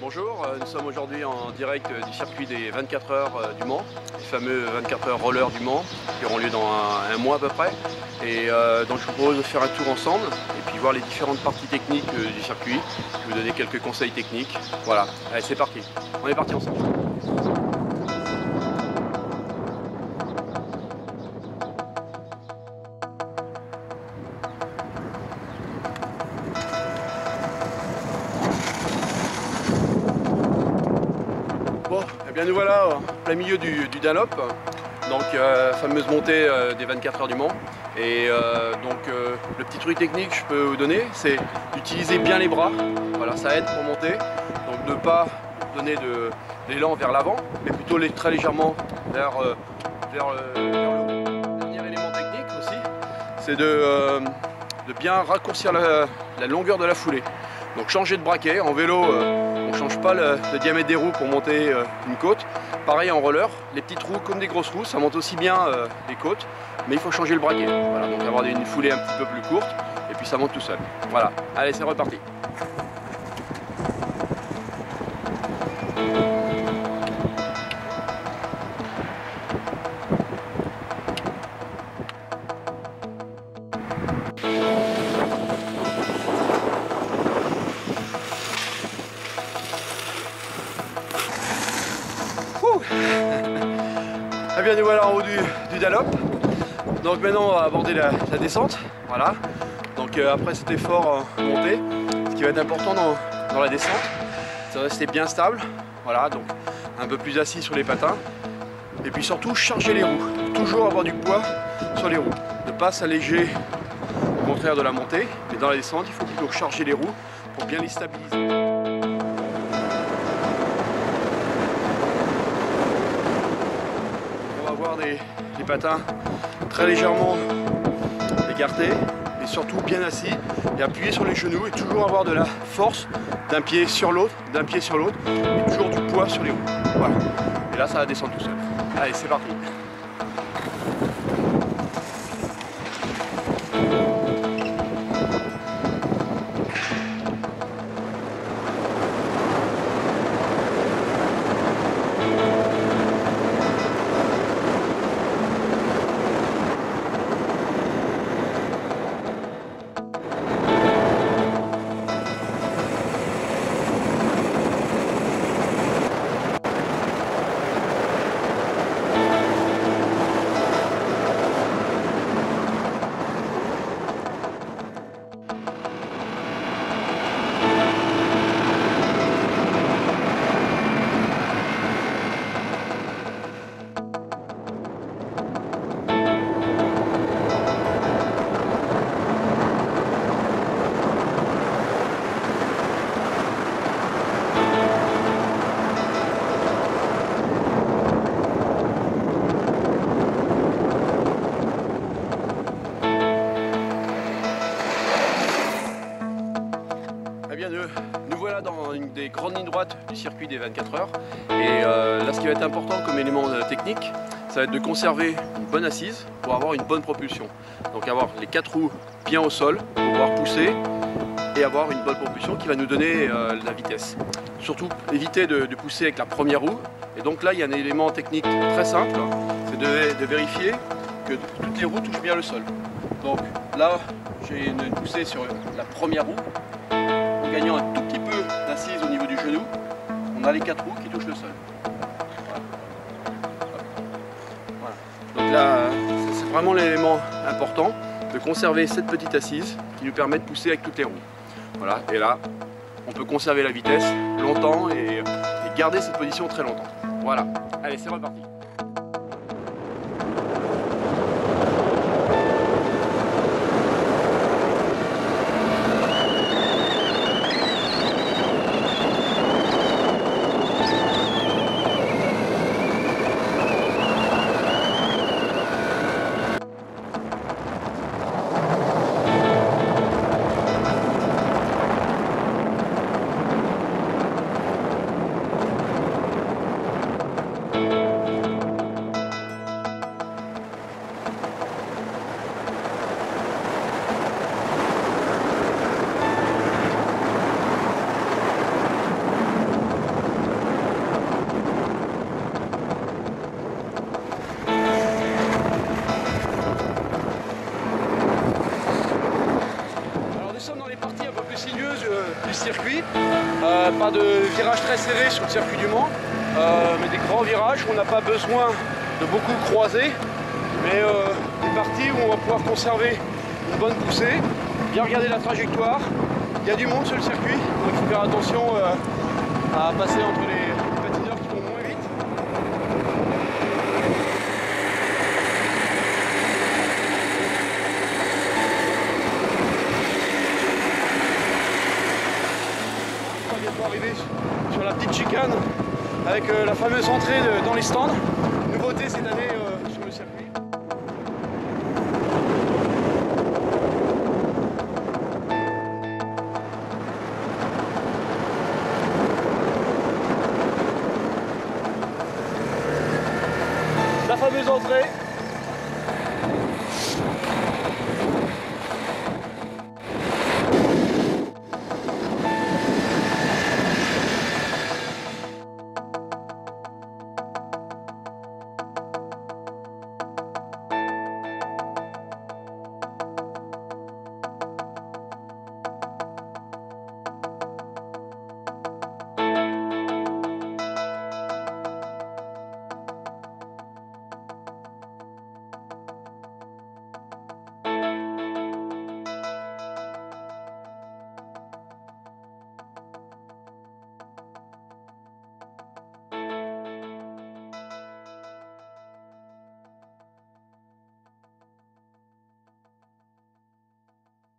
Bonjour, nous sommes aujourd'hui en direct du circuit des 24 heures du Mans, les fameux 24 heures roller du Mans qui auront lieu dans un mois à peu près. Et donc je vous propose de faire un tour ensemble et puis voir les différentes parties techniques du circuit. Je vais vous donner quelques conseils techniques. Voilà, allez c'est parti, on est parti ensemble. Bon, et bien nous voilà en plein milieu du Dunlop, donc fameuse montée des 24 heures du Mans. Et le petit truc technique que je peux vous donner, c'est d'utiliser bien les bras. Voilà, ça aide pour monter. Donc ne pas donner de l'élan vers l'avant, mais plutôt très légèrement vers le haut. Dernier élément technique aussi, c'est de bien raccourcir la longueur de la foulée. Donc changer de braquet. En vélo, on ne change pas le diamètre des roues pour monter une côte. Pareil en roller, les petites roues comme des grosses roues, ça monte aussi bien les côtes, mais il faut changer le braquet. Voilà, donc avoir une foulée un petit peu plus courte, et puis ça monte tout seul. Voilà, allez c'est reparti. Eh bien nous voilà en haut du Dunlop. Donc maintenant on va aborder la descente. Voilà. Donc après cet effort monté, ce qui va être important dans la descente, c'est de rester bien stable. Voilà, donc un peu plus assis sur les patins. Et puis surtout charger les roues. Toujours avoir du poids sur les roues. Ne pas s'alléger au contraire de la montée, mais dans la descente il faut plutôt charger les roues pour bien les stabiliser. Les patins très légèrement écartés et surtout bien assis et appuyés sur les genoux et toujours avoir de la force d'un pied sur l'autre et toujours du poids sur les roues. Voilà. Et là ça va descendre tout seul. Allez c'est parti. Nous voilà dans une des grandes lignes droites du circuit des 24 heures et là ce qui va être important comme élément technique, ça va être de conserver une bonne assise pour avoir une bonne propulsion. Donc avoir les 4 roues bien au sol pour pouvoir pousser et avoir une bonne propulsion qui va nous donner la vitesse. Surtout éviter de pousser avec la première roue, et donc là il y a un élément technique très simple, c'est de vérifier que toutes les roues touchent bien le sol. Donc là j'ai une poussée sur la première roue. En gagnant un tout petit peu d'assise au niveau du genou, on a les 4 roues qui touchent le sol. Voilà. Donc là, c'est vraiment l'élément important de conserver cette petite assise qui nous permet de pousser avec toutes les roues. Voilà. Et là, on peut conserver la vitesse longtemps et garder cette position très longtemps. Voilà. Allez, c'est reparti. pas de virages très serrés sur le circuit du Mans, mais des grands virages où on n'a pas besoin de beaucoup croiser, mais des parties où on va pouvoir conserver une bonne poussée, bien regarder la trajectoire. Il y a du monde sur le circuit, donc il faut faire attention à passer entre les patineurs qui vont moins vite. On va bientôt arriver sur la petite chicane avec la fameuse entrée dans les stands. Nouveauté cette année sur le circuit. La fameuse entrée